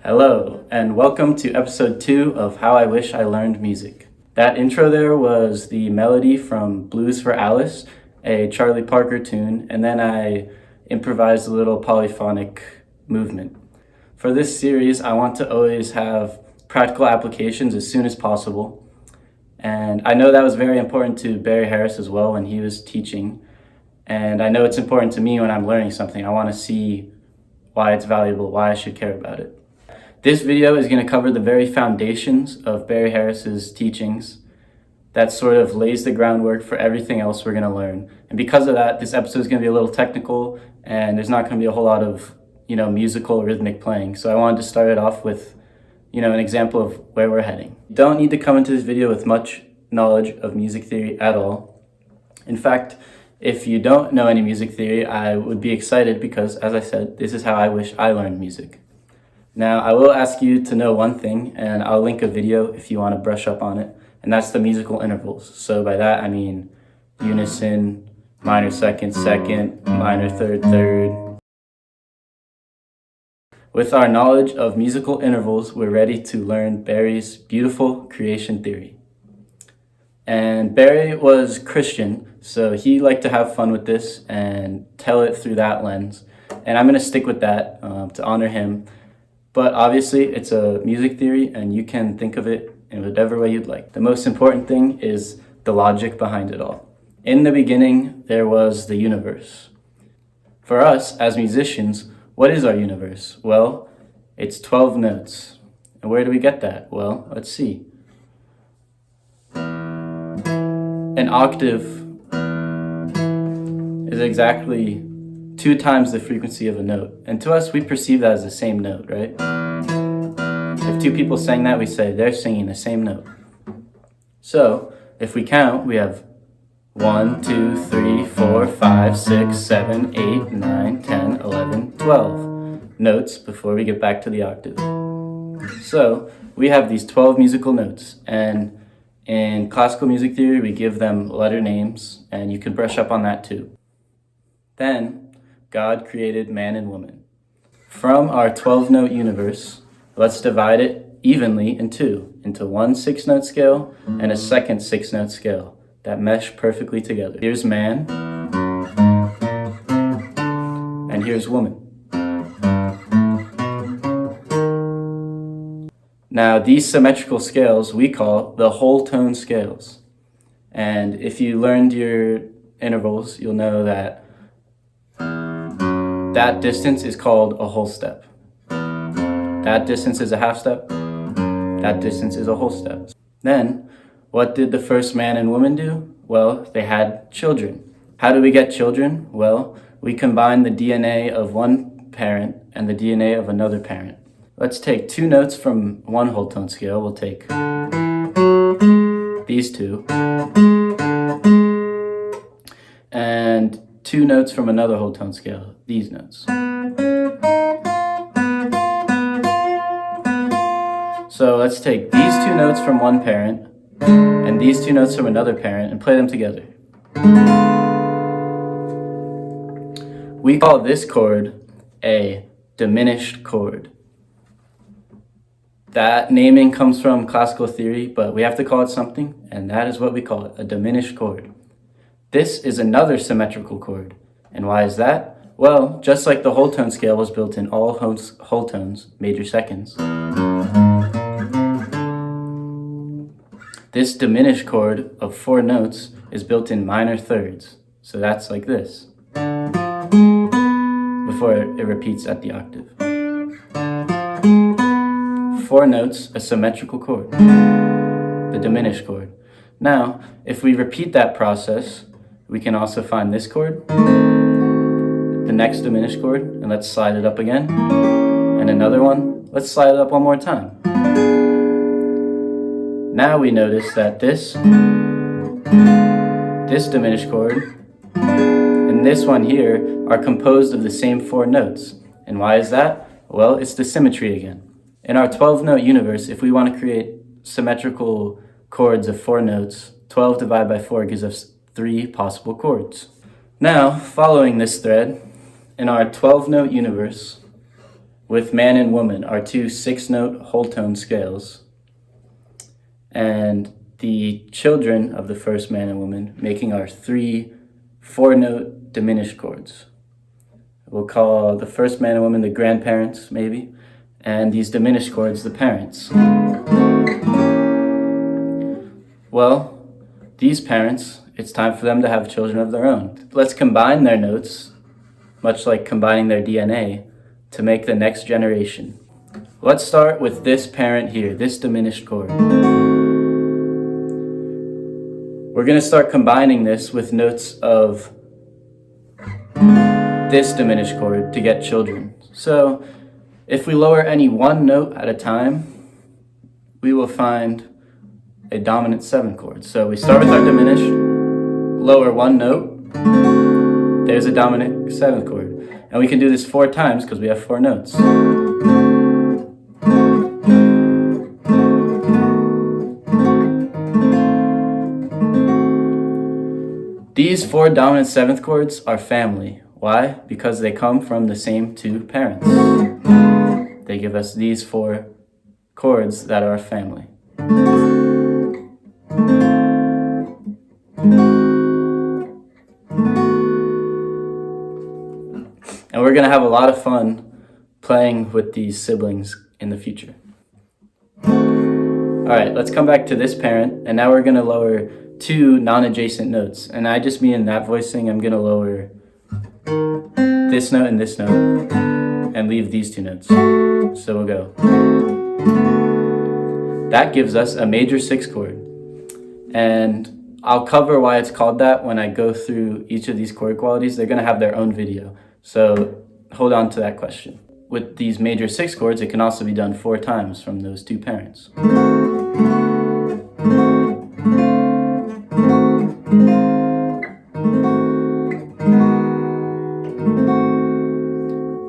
Hello, and welcome to episode 2 of How I Wish I Learned Music. That intro there was the melody from Blues for Alice, a Charlie Parker tune, and then I improvised a little polyphonic movement. For this series, I want to always have practical applications as soon as possible. And I know that was very important to Barry Harris as well when he was teaching. And I know it's important to me when I'm learning something. I want to see why it's valuable, why I should care about it. This video is going to cover the very foundations of Barry Harris's teachings that sort of lays the groundwork for everything else we're going to learn. And because of that, this episode is going to be a little technical and there's not going to be a whole lot of, musical rhythmic playing. So I wanted to start it off with, an example of where we're heading. You don't need to come into this video with much knowledge of music theory at all. In fact, if you don't know any music theory, I would be excited because, as I said, this is how I wish I learned music. Now, I will ask you to know one thing, and I'll link a video if you want to brush up on it, and that's the musical intervals. So by that, I mean unison, minor second, second, minor third, third. With our knowledge of musical intervals, we're ready to learn Barry's beautiful creation theory. And Barry was Christian, so he liked to have fun with this and tell it through that lens. And I'm going to stick with that to honor him. But obviously, it's a music theory, and you can think of it in whatever way you'd like. The most important thing is the logic behind it all. In the beginning, there was the universe. For us, as musicians, what is our universe? Well, it's 12 notes. And where do we get that? Well, let's see. An octave is exactly 2 times the frequency of a note. And to us, we perceive that as the same note, right? If 2 people sang that, we say they're singing the same note. So, if we count, we have 1, 2, 3, 4, 5, 6, 7, 8, 9, 10, 11, 12 notes before we get back to the octave. So, we have these 12 musical notes, and in classical music theory, we give them letter names, and you can brush up on that too. Then, God created man and woman. From our 12-note universe, let's divide it evenly in 2, into one 6-note scale and a second 6-note scale that mesh perfectly together. Here's man, and here's woman. Now, these symmetrical scales we call the whole tone scales. And if you learned your intervals, you'll know that that distance is called a whole step. That distance is a half step. That distance is a whole step. Then, what did the first man and woman do? Well, they had children. How do we get children? Well, we combine the DNA of one parent and the DNA of another parent. Let's take 2 notes from one whole tone scale. We'll take these 2. And 2 notes from another whole tone scale, these notes. So let's take these 2 notes from one parent and these 2 notes from another parent and play them together. We call this chord a diminished chord. That naming comes from classical theory, but we have to call it something, and that is what we call it, a diminished chord. This is another symmetrical chord. And why is that? Well, just like the whole tone scale was built in all whole tones, major seconds, this diminished chord of 4 notes is built in minor thirds. So that's like this, before it repeats at the octave. 4 notes, a symmetrical chord, the diminished chord. Now, if we repeat that process, we can also find this chord, the next diminished chord, and let's slide it up again. And another one, let's slide it up one more time. Now we notice that this diminished chord and this one here are composed of the same 4 notes. And why is that? Well, it's the symmetry again. In our 12-note universe, if we want to create symmetrical chords of 4 notes, 12 divided by 4 gives us 3 possible chords. Now, following this thread, in our 12-note universe, with man and woman are two 6-note whole tone scales, and the children of the first man and woman making our 3 4-note diminished chords. We'll call the first man and woman the grandparents, maybe, and these diminished chords the parents. Well, these parents, it's time for them to have children of their own. Let's combine their notes, much like combining their DNA, to make the next generation. Let's start with this parent here, this diminished chord. We're going to start combining this with notes of this diminished chord to get children. So if we lower any one note at a time, we will find a dominant 7 chord. So we start with our diminished, lower one note, there's a dominant 7th chord. And we can do this 4 times because we have 4 notes. These 4 dominant 7th chords are family. Why? Because they come from the same 2 parents. They give us these 4 chords that are family. And we're going to have a lot of fun playing with these siblings in the future. Alright, let's come back to this parent, and now we're going to lower 2 non-adjacent notes. And I just mean in that voicing, I'm going to lower this note and this note, and leave these 2 notes. So we'll go. That gives us a major 6 chord. And I'll cover why it's called that when I go through each of these chord qualities. They're going to have their own video. So hold on to that question. With these major 6 chords, it can also be done 4 times from those 2 parents.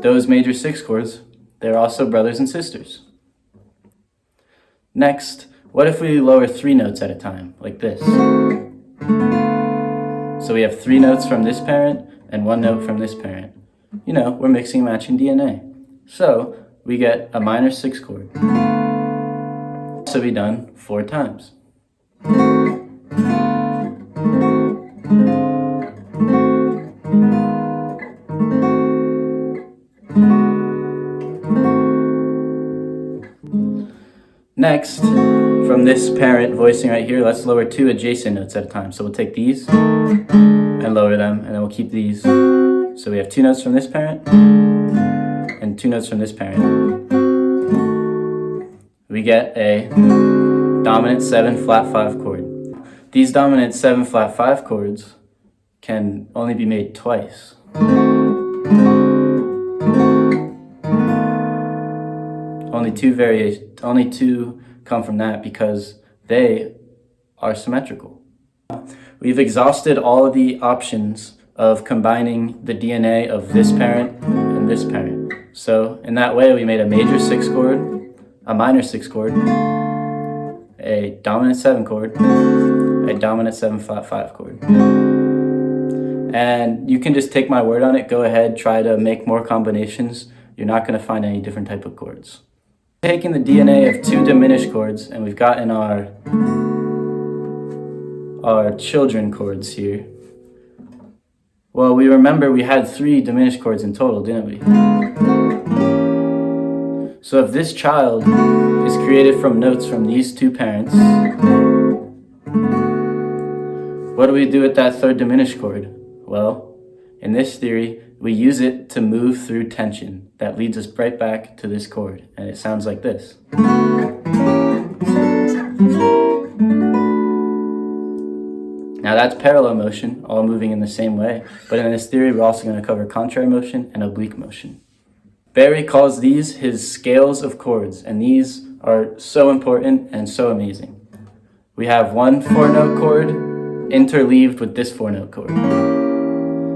Those major 6 chords, they're also brothers and sisters. Next, what if we lower 3 notes at a time, like this? So we have 3 notes from this parent and 1 note from this parent. You know, we're mixing and matching DNA. So we get a minor 6 chord. This will be done 4 times. Next, from this parent voicing right here, let's lower 2 adjacent notes at a time. So we'll take these and lower them, and then we'll keep these. So we have 2 notes from this parent and 2 notes from this parent. We get a dominant 7 flat 5 chord. These dominant 7 flat 5 chords can only be made twice. Only two come from that because they are symmetrical. We've exhausted all of the options of combining the DNA of this parent and this parent. So in that way, we made a major 6 chord, a minor 6 chord, a dominant 7 chord, a dominant 7 flat 5 chord. And you can just take my word on it. Go ahead, try to make more combinations. You're not going to find any different type of chords. Taking the DNA of 2 diminished chords, and we've gotten our children chords here. Well, we remember we had 3 diminished chords in total, didn't we? So if this child is created from notes from these 2 parents, what do we do with that 3rd diminished chord? Well, in this theory, we use it to move through tension. That leads us right back to this chord, and it sounds like this. Now that's parallel motion, all moving in the same way, but in this theory we're also going to cover contrary motion and oblique motion. Barry calls these his scales of chords, and these are so important and so amazing. We have one 4-note chord interleaved with this 4-note chord.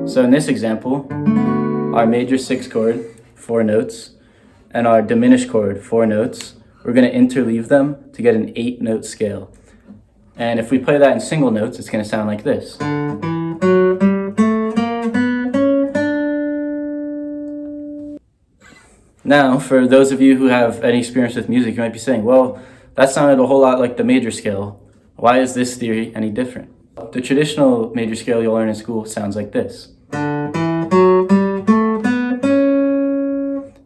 So in this example, our major 6 chord, 4 notes, and our diminished chord, 4 notes, we're going to interleave them to get an 8-note scale. And if we play that in single notes, it's going to sound like this. Now, for those of you who have any experience with music, you might be saying, well, that sounded a whole lot like the major scale. Why is this theory any different? The traditional major scale you'll learn in school sounds like this.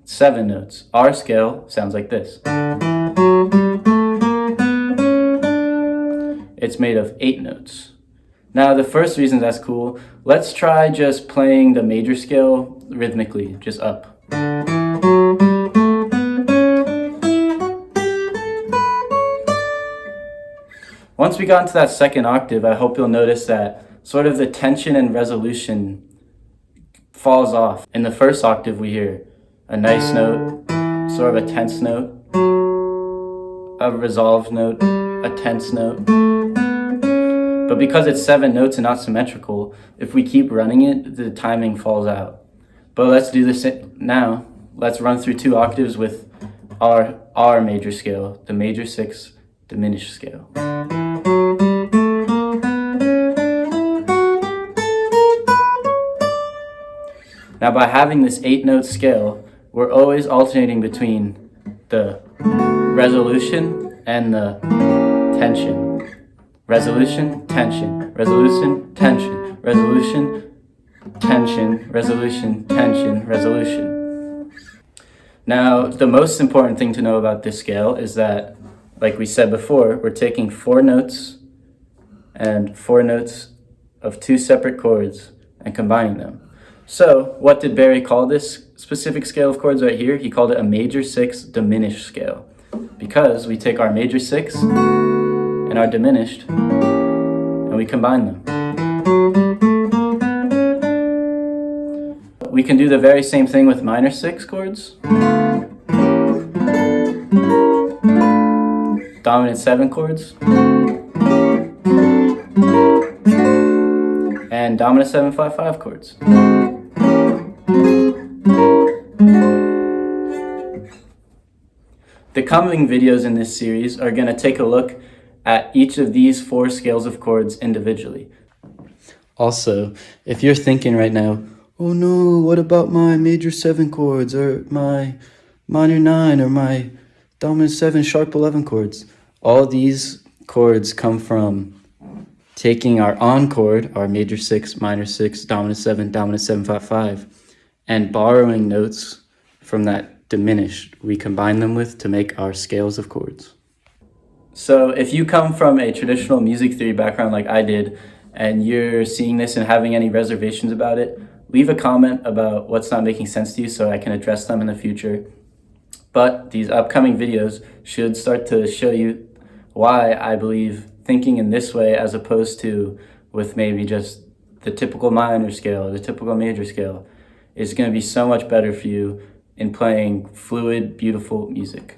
7 notes. Our scale sounds like this. It's made of 8 notes. Now, the first reason that's cool, let's try just playing the major scale rhythmically, just up. Once we got into that second octave, I hope you'll notice that sort of the tension and resolution falls off. In the first octave, we hear a nice note, sort of a tense note, a resolved note, a tense note. But because it's 7 notes and not symmetrical, if we keep running it, the timing falls out. But let's do this now. Let's run through 2 octaves with our major scale, the major 6 diminished scale. Now, by having this 8-note scale, we're always alternating between the resolution and the tension. Resolution, tension, resolution, tension, resolution, tension, resolution, tension, resolution. Now, the most important thing to know about this scale is that, like we said before, we're taking 4 notes and 4 notes of 2 separate chords and combining them. So, what did Barry call this specific scale of chords right here? He called it a major 6 diminished scale, because we take our major 6 and our diminished and we combine them. We can do the very same thing with minor 6 chords, dominant 7 chords, and dominant 7-5-5 chords. The coming videos in this series are going to take a look at each of these 4 scales of chords individually. Also, if you're thinking right now, oh no, what about my major 7 chords, or my minor 9, or my dominant 7 sharp 11 chords? All these chords come from taking our on chord, our major 6, minor 6, dominant 7, 5-5, and borrowing notes from that diminished we combine them with to make our scales of chords. So if you come from a traditional music theory background like I did, and you're seeing this and having any reservations about it, leave a comment about what's not making sense to you so I can address them in the future. But these upcoming videos should start to show you why I believe thinking in this way, as opposed to with maybe just the typical minor scale or the typical major scale, is going to be so much better for you in playing fluid, beautiful music.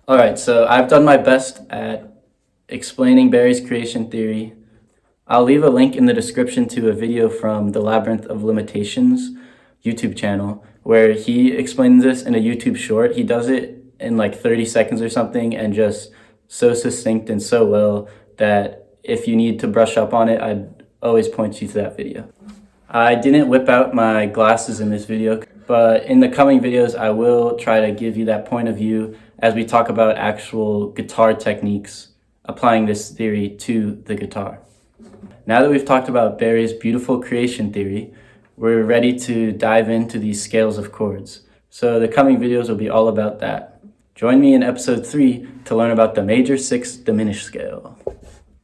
All right, so I've done my best at explaining Barry's creation theory. I'll leave a link in the description to a video from the Labyrinth of Limitations YouTube channel where he explains this in a YouTube short. He does it in like 30 seconds or something, and just so succinct and so well that if you need to brush up on it, I'd always point you to that video. I didn't whip out my glasses in this video, but in the coming videos, I will try to give you that point of view as we talk about actual guitar techniques, applying this theory to the guitar. Now that we've talked about Barry's beautiful creation theory, we're ready to dive into these scales of chords. So the coming videos will be all about that. Join me in episode 3 to learn about the major 6 diminished scale.